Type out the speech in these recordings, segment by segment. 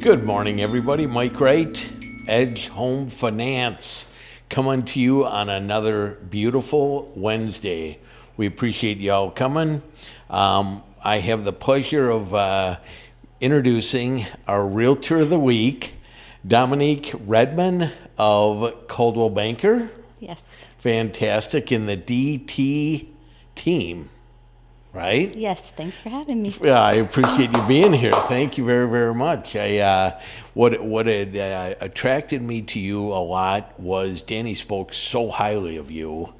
Good morning, everybody. Mike Wright, Edge Home Finance, coming to you on another beautiful Wednesday. We appreciate y'all coming. I have the pleasure of introducing our Realtor of the Week, Dominique Redmann of Coldwell Banker. Yes. Fantastic, in the DT team, right? Yes, thanks for having me. Yeah, I appreciate you being here. Thank you very, very much. What had attracted me to you a lot was Danny spoke so highly of you,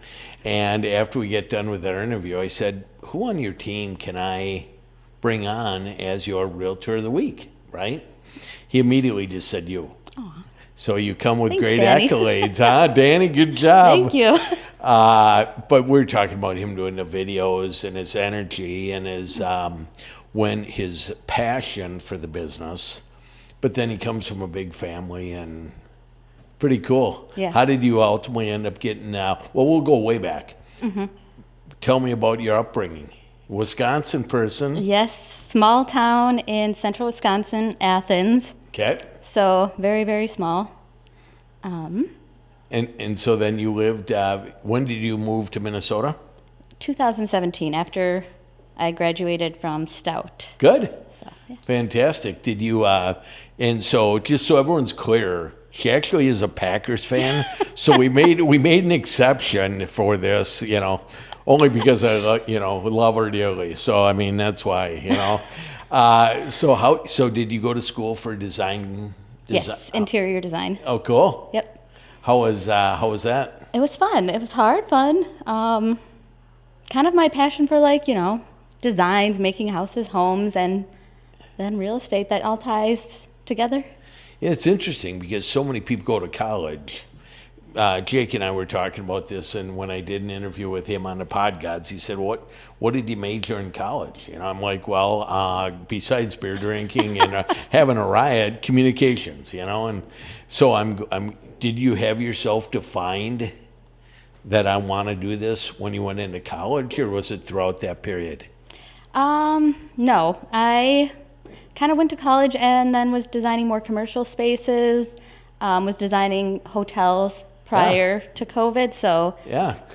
and after we get done with our interview, I said, "Who on your team can I bring on as your Realtor of the Week?" Right? He immediately just said you. Aw. So you come with Thanks, great Danny. accolades, huh, Danny? Good job. Thank you. But we're talking about him doing the videos and his energy and his passion for the business. But then he comes from a big family and pretty cool. Yeah. How did you ultimately end up getting? Well, we'll go way back. Mm-hmm. Tell me about your upbringing. Wisconsin person. Yes, small town in central Wisconsin, Athens. Okay. So very, very small. And so then you lived. When did you move to Minnesota? 2017, after I graduated from Stout. Good. So, yeah. Fantastic. Did you, and so just so everyone's clear, she actually is a Packers fan. So we made an exception for this, only because I, love her dearly. So, I mean, that's why, So did you go to school for design? Yes, interior design. Oh, cool. Yep. How was that? It was fun. It was hard fun. Kind of my passion for designs, making houses, homes, and then real estate. That all ties together. Yeah, it's interesting because so many people go to college. Jake and I were talking about this, and when I did an interview with him on the Podgods, he said, "What did you major in college?" I'm like, "Well, besides beer drinking and having a riot, communications." And so I'm. Did you have yourself defined that I want to do this when you went into college, or was it throughout that period? No, I kind of went to college and then was designing more commercial spaces, was designing hotels prior to COVID. So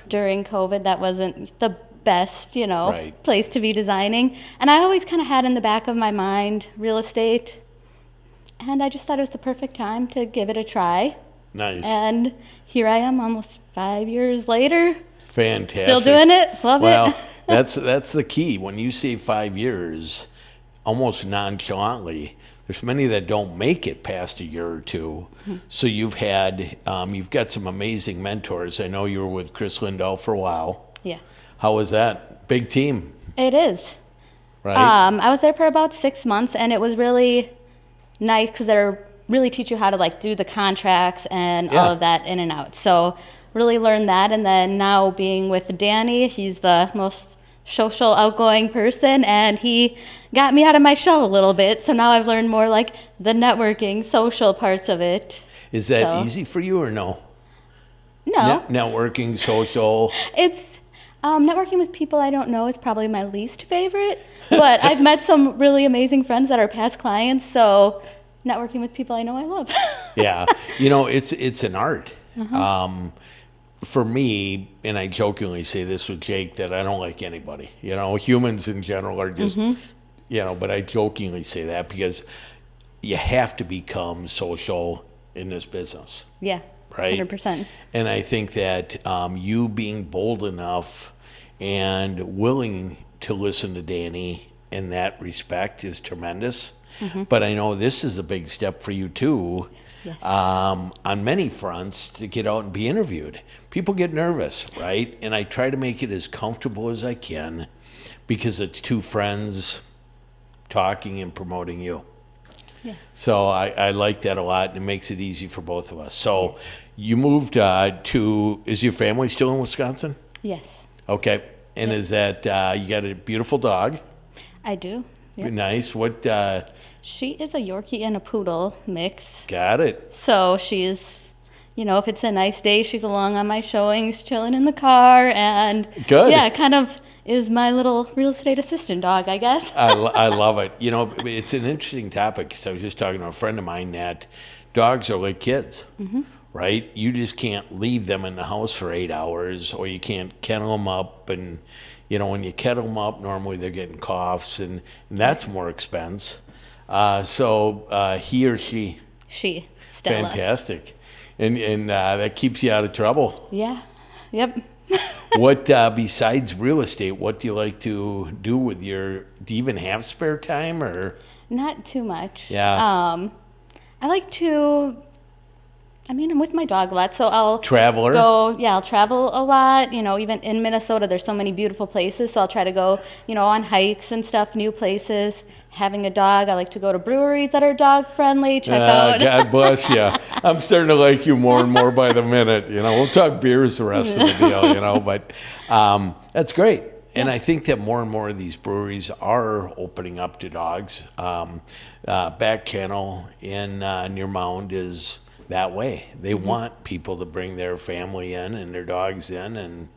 during COVID, that wasn't the best, Right. place to be designing. And I always kind of had in the back of my mind real estate. And I just thought it was the perfect time to give it a try. Nice. And here I am almost 5 years later. Fantastic. Still doing it. Love Well, it. that's the key. When you say 5 years, almost nonchalantly, there's many that don't make it past a year or two. Mm-hmm. So you've got some amazing mentors. I know you were with Chris Lindahl for a while. Yeah. How was that? Big team. It is. Right? I was there for about 6 months, and it was really nice because they're really teach you how to do the contracts and all of that in and out. So really learned that. And then now being with Danny, he's the most social, outgoing person, and he got me out of my shell a little bit. So now I've learned more the networking, social parts of it. Is that easy for you or no? No. Networking, social. It's networking with people I don't know is probably my least favorite, but I've met some really amazing friends that are past clients, so networking with people I know I love. Yeah. It's an art. Uh-huh. For me, and I jokingly say this with Jake, that I don't like anybody. Humans in general are just, but I jokingly say that because you have to become social in this business. Yeah. Right? 100%. And I think that you being bold enough and willing to listen to Danny in that respect is tremendous. Mm-hmm. But I know this is a big step for you too, yes. On many fronts, to get out and be interviewed. People get nervous, right? And I try to make it as comfortable as I can because it's two friends talking and promoting you. Yeah. So I like that a lot, and it makes it easy for both of us. So you moved is your family still in Wisconsin? Yes. Okay. And is that, you got a beautiful dog? I do. Yep. Nice. What? She is a Yorkie and a Poodle mix. Got it. So she's, if it's a nice day, she's along on my showings, chilling in the car, and Good. Yeah, kind of is my little real estate assistant dog, I guess. I love it. You know, it's an interesting topic because I was just talking to a friend of mine that dogs are like kids, right? You just can't leave them in the house for 8 hours, or you can't kennel them up. And, you know, when you kennel them up, normally they're getting coughs, and that's more expense. So he or she, Stella. fantastic. And that keeps you out of trouble. Yeah. Yep. What, besides real estate, what do you like to do with do you even have spare time, or? Not too much. Yeah. I like to, I'm with my dog a lot, so I'll Traveler? I'll travel a lot. You know, even in Minnesota, there's so many beautiful places, so I'll try to go, on hikes and stuff, new places. Having a dog, I like to go to breweries that are dog friendly, check out. God bless you. I'm starting to like you more and more by the minute. We'll talk beers the rest of the deal, but that's great. And I think that more and more of these breweries are opening up to dogs. Back channel in near Mound is that way. They want people to bring their family in and their dogs in, and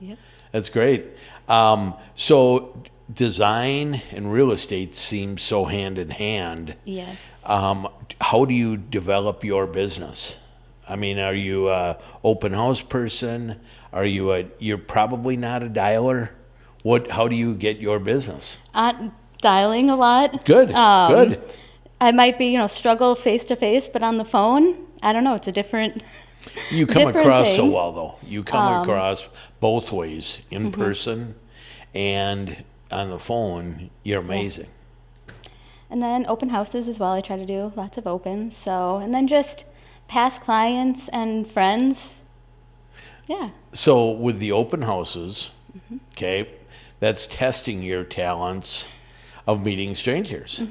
that's great. So design and real estate seem so hand in hand. Yes. How do you develop your business? I mean, are you a open house person? Are you you're probably not a dialer? How do you get your business? Dialing a lot. Good. Good. I might be, struggle face to face, but on the phone, I don't know. It's a different. You come different across so thing. well, though. You come across both ways, in person and on the phone. You're amazing. And then open houses as well. I try to do lots of opens. So, and then just past clients and friends. Yeah. So with the open houses, okay, that's testing your talents of meeting strangers.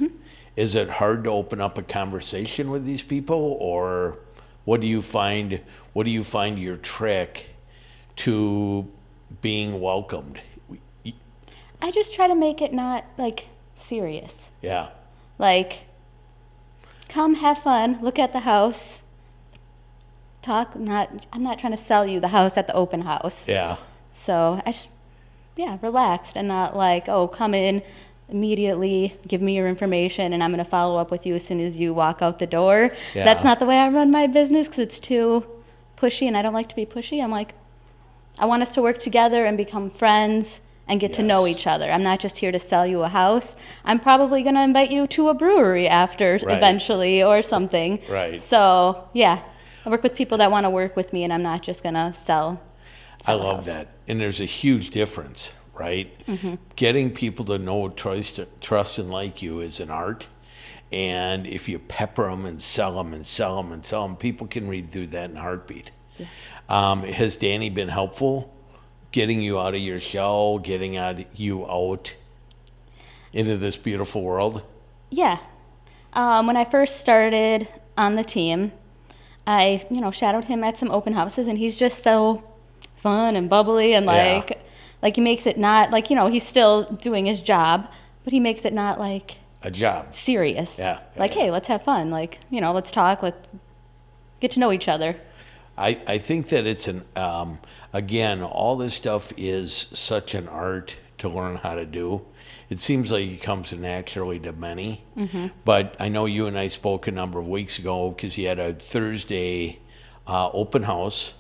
Is it hard to open up a conversation with these people, or what do you find your trick to being welcomed? I just try to make it not serious. Yeah. Come have fun, look at the house, talk. I'm not trying to sell you the house at the open house. Yeah. So I just, relaxed and not come in immediately, give me your information, and I'm going to follow up with you as soon as you walk out the door. Yeah. That's not the way I run my business because it's too pushy, and I don't like to be pushy. I want us to work together and become friends and get to know each other. I'm not just here to sell you a house. I'm probably going to invite you to a brewery after eventually or something. Right. So, I work with people that want to work with me, and I'm not just going to sell I a love house. that. And there's a huge difference, right? Getting people to know, trust and like you is an art. And if you pepper them and sell them and sell them and sell them, people can read through that in a heartbeat. Has Danny been helpful getting you out of your shell, getting you out into this beautiful world? Yeah. When I first started on the team, I, shadowed him at some open houses, and he's just so fun and bubbly and he makes it not he's still doing his job, but he makes it not a job. serious. Yeah. Hey, let's have fun. Let's talk. Let's get to know each other. I think that it's again, all this stuff is such an art to learn how to do. It seems like it comes naturally to many. But I know you and I spoke a number of weeks ago because you had a Thursday open house.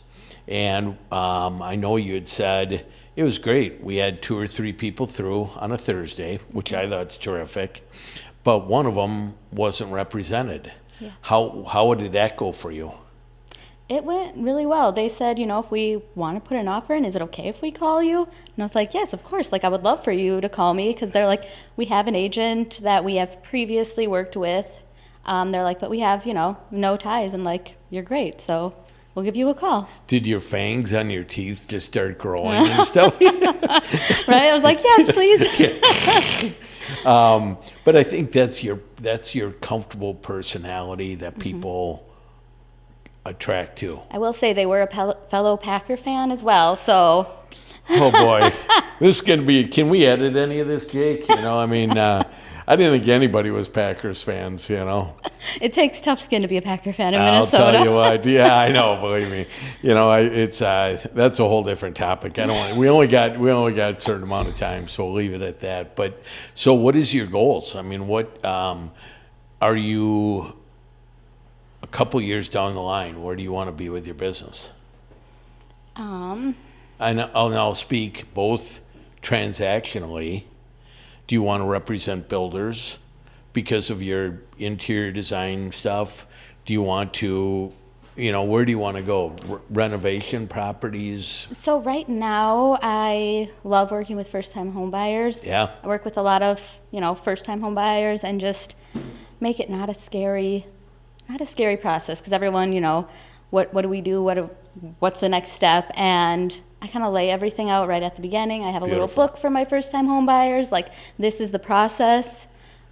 And I know you had said it was great. We had 2 or 3 people through on a Thursday, which I thought's terrific. But one of them wasn't represented. Yeah. How did that go for you? It went really well. They said, if we want to put an offer in, is it okay if we call you? And I was like, yes, of course. I would love for you to call me, because they're like, we have an agent that we have previously worked with. They're like, but we have, no ties. And you're great. So we'll give you a call. Did your fangs on your teeth just start growing and stuff? Right? I was like, yes, please. But I think that's your comfortable personality that people attract to. I will say they were a fellow Packer fan as well, so Oh boy, this is going to be. Can we edit any of this, Jake? I mean, I didn't think anybody was Packers fans. It takes tough skin to be a Packer fan in I'll Minnesota. tell you what. Yeah, I know. Believe me. It's that's a whole different topic. I don't want. We only got a certain amount of time, so we'll leave it at that. But so, what is your goals? I mean, what are you? A couple years down the line, where do you want to be with your business? I'll now speak both transactionally. Do you want to represent builders because of your interior design stuff? Do you want to, where do you want to go? Renovation properties? So right now, I love working with first-time home buyers. Yeah. I work with a lot of, first-time home buyers and just make it not a scary process because everyone, what do we do? What's the next step? And I kind of lay everything out right at the beginning. I have a little book for my first-time home buyers. Like, this is the process.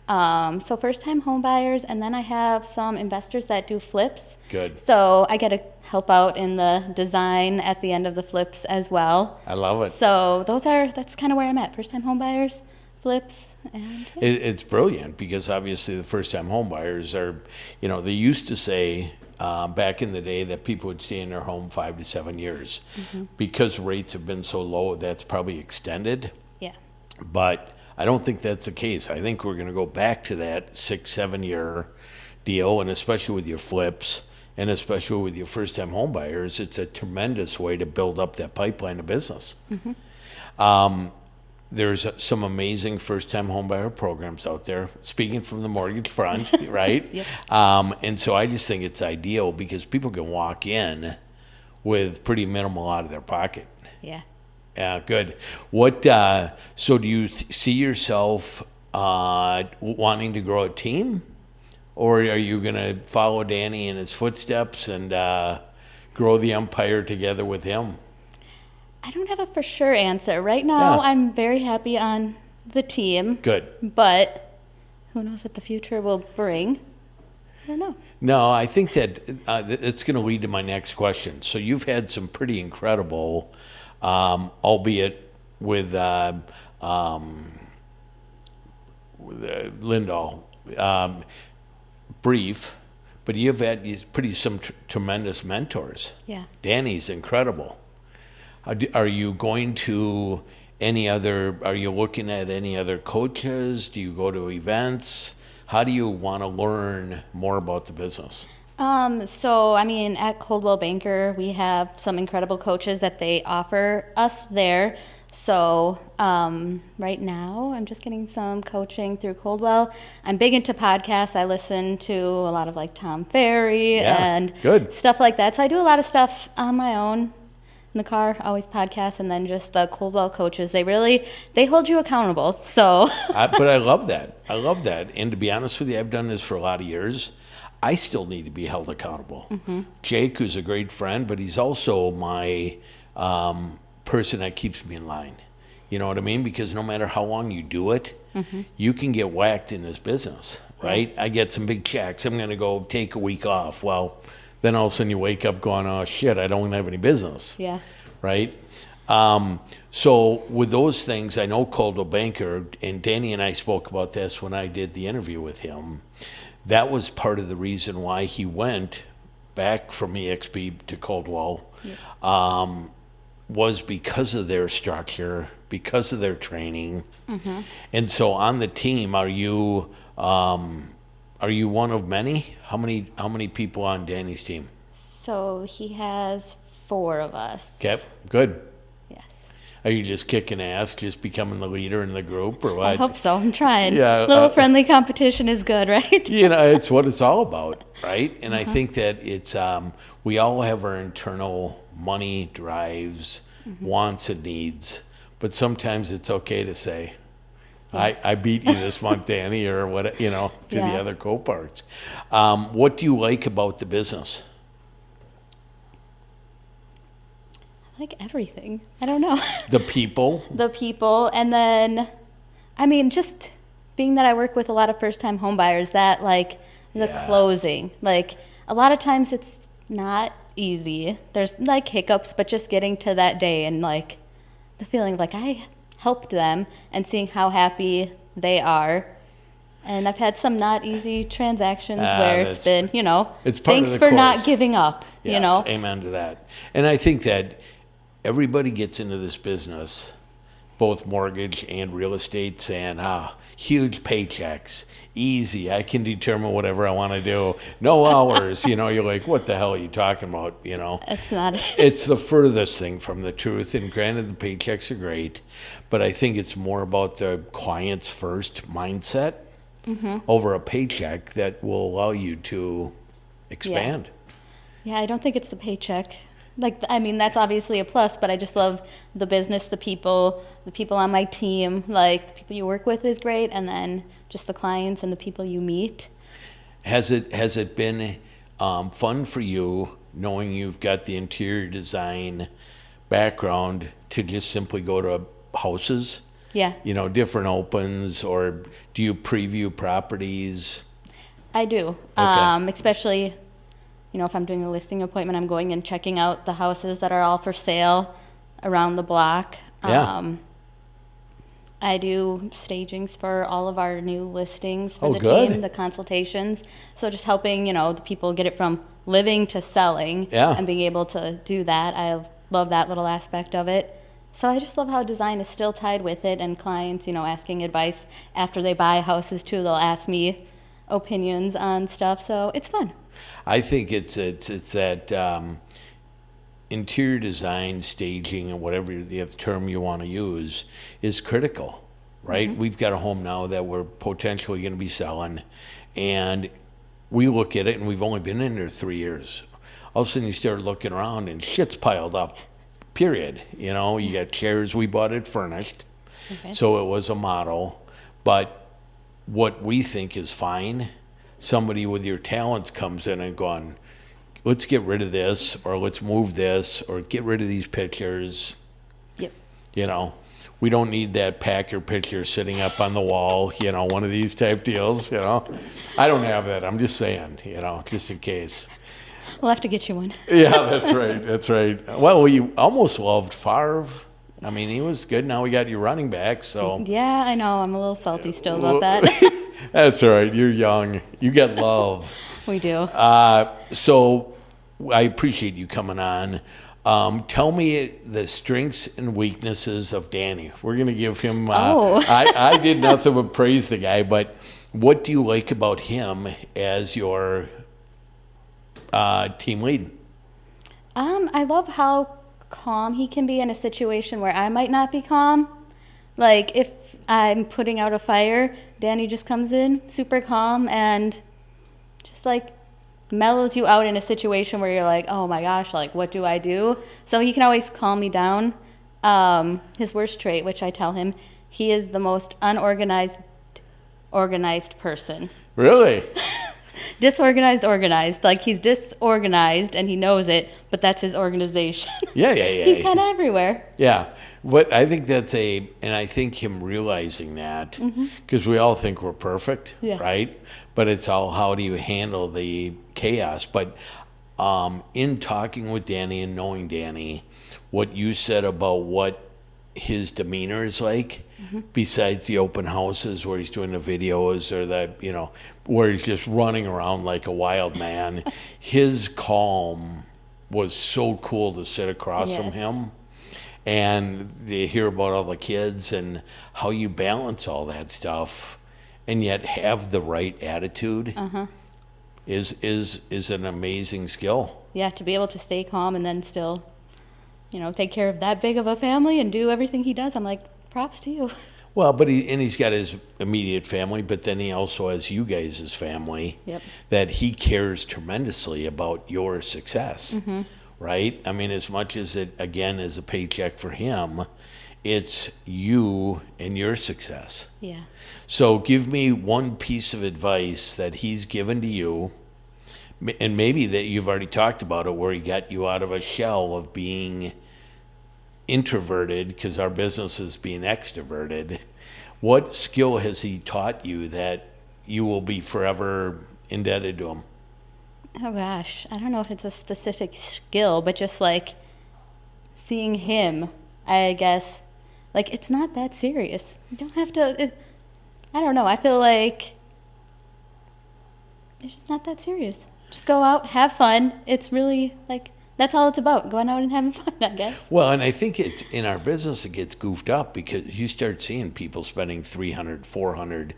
So first-time home buyers, and then I have some investors that do flips. Good. So I get to help out in the design at the end of the flips as well. I love it. So that's kind of where I'm at. First-time home buyers, flips, and It's brilliant because obviously the first-time home buyers are, they used to say back in the day that people would stay in their home 5 to 7 years. Because rates have been so low, that's probably extended. yeah. But I don't think that's the case. I think we're going to go back to that 6-7 year deal, and especially with your flips and especially with your first-time home buyers, it's a tremendous way to build up that pipeline of business. There's some amazing first-time homebuyer programs out there, speaking from the mortgage front, right? Yep. And so I just think it's ideal because people can walk in with pretty minimal out of their pocket. Yeah. Yeah, good. So do you see yourself wanting to grow a team? Or are you going to follow Danny in his footsteps and grow the empire together with him? I don't have a for sure answer. Right now, Yeah. I'm very happy on the team. Good. But who knows what the future will bring? I don't know. No, I think that it's going to lead to my next question. So you've had some pretty incredible, albeit with Lindahl, brief, but you've had these some tremendous mentors. Yeah. Danny's incredible. Are you going to are you looking at any other coaches? Do you go to events? How do you want to learn more about the business? At Coldwell Banker, we have some incredible coaches that they offer us there. So right now, I'm just getting some coaching through Coldwell. I'm big into podcasts. I listen to a lot of like Tom Ferry and good. stuff like that. So I do a lot of stuff on my own in the car, always podcasts, and then just the Coldwell coaches. They hold you accountable. So, but I love that. And to be honest with you, I've done this for a lot of years. I still need to be held accountable. Jake, who's a great friend, but he's also my person that keeps me in line. You know what I mean? Because no matter how long you do it, you can get whacked in this business, right? I get some big checks. I'm going to go take a week off. Well, then all of a sudden you wake up going, oh, shit, I don't have any business. yeah. Right? So with those things, I know Coldwell Banker, and Danny and I spoke about this when I did the interview with him. That was part of the reason why he went back from EXP to Coldwell, was because of their structure, because of their training. And so on the team, are you one of many? How many people on Danny's team? So he has 4 of us. Okay, good. Yes. Are you just kicking ass, just becoming the leader in the group, or what? I hope so. I'm trying. Yeah, Little friendly competition is good, right? It's what it's all about, right? And I think that it's we all have our internal money drives, wants and needs, but sometimes it's okay to say, I beat you this month, Danny, or what, to the other co-parts. What do you like about the business? I like everything. I don't know. The people? The people. And then, just being that I work with a lot of first-time home buyers, that, the closing. A lot of times it's not easy. There's, hiccups, but just getting to that day and, the feeling of like I helped them and seeing how happy they are. And I've had some not easy transactions where it's been, it's part of thanks the for not course. giving up, Yes, amen to that. And I think that everybody gets into this business, both mortgage and real estate, saying, huge paychecks, easy, I can determine whatever I want to do, no hours. You're like, what the hell are you talking about? It's not. It's the furthest thing from the truth. And granted, the paychecks are great, but I think it's more about the client's first mindset over a paycheck that will allow you to expand. Yeah, I don't think it's the paycheck. That's obviously a plus, but I just love the business, the people on my team, like the people you work with is great, and then just the clients and the people you meet. Has it been fun for you, knowing you've got the interior design background, to just simply go to houses? Yeah. Different opens, or do you preview properties? I do. Okay. Especially, if I'm doing a listing appointment, I'm going and checking out the houses that are all for sale around the block. Yeah. I do stagings for all of our new listings for the good. team, the consultations. So just helping, the people get it from living to selling and being able to do that. I love that little aspect of it. So I just love how design is still tied with it, and clients, asking advice after they buy houses too. They'll ask me opinions on stuff. So it's fun. I think it's that interior design, staging, and whatever the other term you want to use is critical, right? We've got a home now that we're potentially going to be selling, and we look at it, and we've only been in there 3 years. All of a sudden, you start looking around, and shit's piled up. Period. You got chairs. We bought it furnished, so it was a model. But what we think is fine, somebody with your talents comes in and going, let's get rid of this, or let's move this, or get rid of these pictures. Yep. We don't need that Packer picture sitting up on the wall, one of these type deals, I don't have that. I'm just saying, just in case. We'll have to get you one. Yeah, that's right. That's right. Well, we almost loved Favre. I mean, he was good. Now we got your running back, so. Yeah, I know. I'm a little salty still about that. That's all right. You're young. You get love. We do. So I appreciate you coming on. Tell me the strengths and weaknesses of Danny. We're going to give him, I did nothing but praise the guy, but what do you like about him as your team lead? I love how calm he can be in a situation where I might not be calm. Like if I'm putting out a fire, Danny just comes in super calm and just like mellows you out in a situation where you're like, oh my gosh, like what do I do? So he can always calm me down. His worst trait, which I tell him, he is the most organized person. Really? Disorganized, organized. Like he's disorganized and he knows it, but that's his organization. Yeah. He's kind of everywhere. Yeah. What I think and I think him realizing that, because we all think we're perfect, right? But it's all, how do you handle the chaos? But in talking with Danny and knowing Danny, what you said about what his demeanor is like, besides the open houses where he's doing the videos, or the, where he's just running around like a wild man, his calm was so cool to sit across from him. And you hear about all the kids and how you balance all that stuff and yet have the right attitude is an amazing skill. Yeah, to be able to stay calm and then still, take care of that big of a family and do everything he does. I'm like, props to you. Well, but he's got his immediate family, but then he also has you guys as family. Yep. That he cares tremendously about your success, right? I mean, as much as it, again, is a paycheck for him, it's you and your success. Yeah. So give me one piece of advice that he's given to you, and maybe that you've already talked about it, where he got you out of a shell of being introverted, because our business is being extroverted. What skill has he taught you that you will be forever indebted to him? Oh gosh, I don't know if it's a specific skill, but just like seeing him, I guess, like, it's not that serious. You don't have to, I don't know. I feel like it's just not that serious. Just go out, have fun. It's really like, that's all it's about, going out and having fun, I guess. Well, and I think it's in our business, it gets goofed up because you start seeing people spending 300, 400,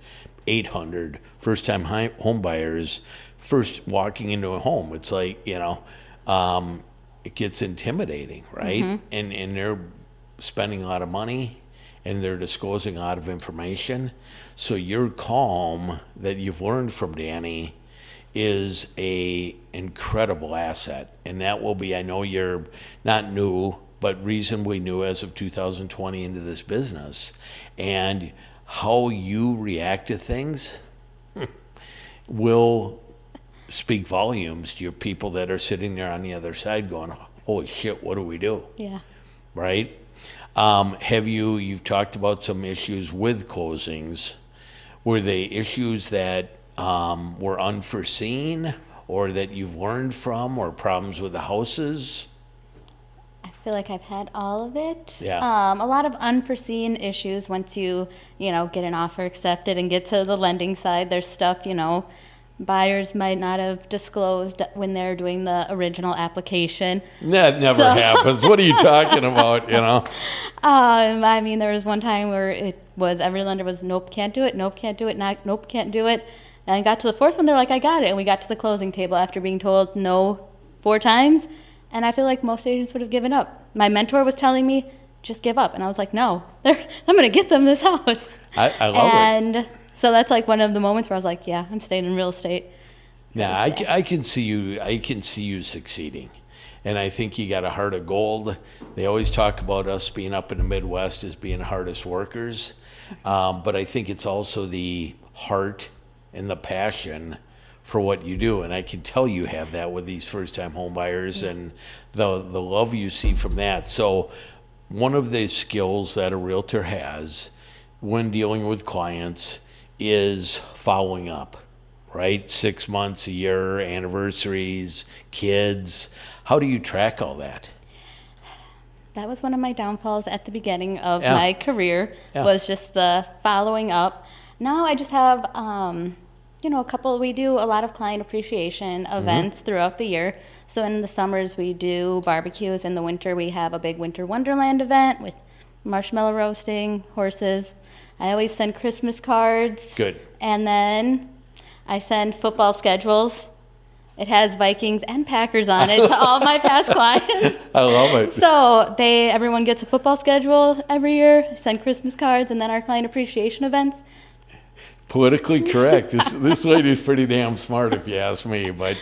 800, first-time home buyers, first walking into a home. It's like, it gets intimidating, right? And they're spending a lot of money and they're disclosing a lot of information. So your calm that you've learned from Danny is a incredible asset. And that will be, I know you're not new, but reasonably new as of 2020 into this business. And how you react to things will speak volumes to your people that are sitting there on the other side going, holy shit, what do we do? Yeah. Right? You've talked about some issues with closings. Were they issues that were unforeseen or that you've learned from, or problems with the houses? I feel like I've had all of it. Yeah. A lot of unforeseen issues once you get an offer accepted and get to the lending side. There's stuff, buyers might not have disclosed when they're doing the original application. That never happens. What are you talking about, I mean, there was one time where it was every lender was, nope, can't do it, nope, can't do it, nope, can't do it. And I got to the fourth one, they're like, I got it. And we got to the closing table after being told no 4 times. And I feel like most agents would have given up. My mentor was telling me, just give up. And I was like, no, I'm going to get them this house. I love it. And so that's like one of the moments where I was like, yeah, I'm staying in real estate. Yeah, I can see you succeeding. And I think you got a heart of gold. They always talk about us being up in the Midwest as being hardest workers. But I think it's also the heart and the passion for what you do. And I can tell you have that with these first-time home buyers and the love you see from that. So one of the skills that a realtor has when dealing with clients is following up, right? 6 months, a year, anniversaries, kids. How do you track all that? That was one of my downfalls at the beginning of my career, was just the following up. Now I just have, we do a lot of client appreciation events throughout the year. So in the summers we do barbecues. In the winter we have a big winter wonderland event with marshmallow roasting, horses. I always send Christmas cards. Good. And then I send football schedules. It has Vikings and Packers on it to all my past clients. I love it. So everyone gets a football schedule every year, send Christmas cards, and then our client appreciation events. Politically correct. This lady's pretty damn smart, if you ask me. But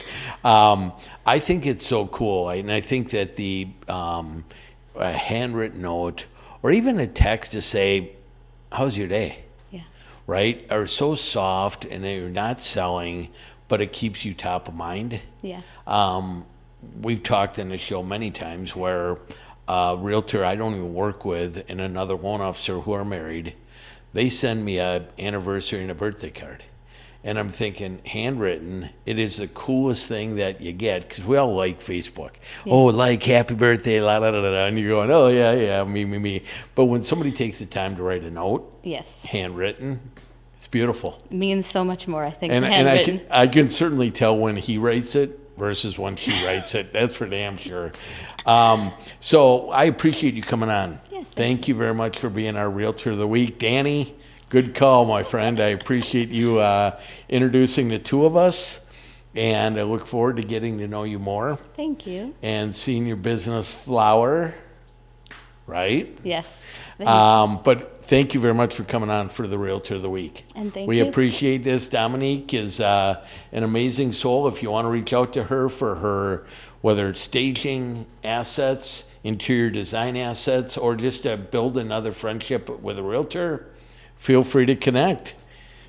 I think it's so cool, and I think that a handwritten note or even a text to say, "How's your day?" Yeah. Right? Are so soft, and you're not selling, but it keeps you top of mind. Yeah. We've talked in the show many times where a realtor I don't even work with and another loan officer who are married, they send me an anniversary and a birthday card. And I'm thinking, handwritten, it is the coolest thing that you get, because we all like Facebook. Yeah. Oh, like, happy birthday, la, la, la, la, and you're going, oh, yeah, me. But when somebody takes the time to write a note, yes, handwritten, it's beautiful. It means so much more, I think, and handwritten. I can certainly tell when he writes it versus when she writes it. That's for damn sure. So I appreciate you coming on. Yes, Thank you very much for being our Realtor of the Week. Danny, good call, my friend. I appreciate you introducing the two of us, and I look forward to getting to know you more. Thank you. And seeing your business flower, right? Yes. But thank you very much for coming on for the Realtor of the Week. And thank we you. appreciate this. Dominique is an amazing soul. If you want to reach out to her for her, whether it's staging assets, interior design assets, or just to build another friendship with a realtor, feel free to connect.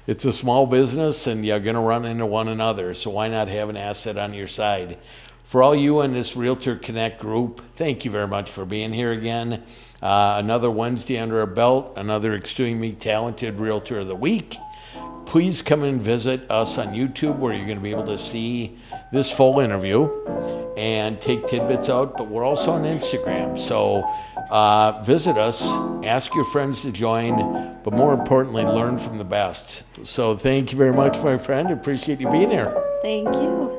It's a small business and you're going to run into one another, so why not have an asset on your side? For all you in this Realtor Connect group, thank you very much for being here again. Another Wednesday under our belt, another extremely talented Realtor of the Week. please come and visit us on YouTube, where you're going to be able to see this full interview and take tidbits out. But we're also on Instagram. So visit us, ask your friends to join, but more importantly, learn from the best. So thank you very much, my friend. Appreciate you being here. Thank you.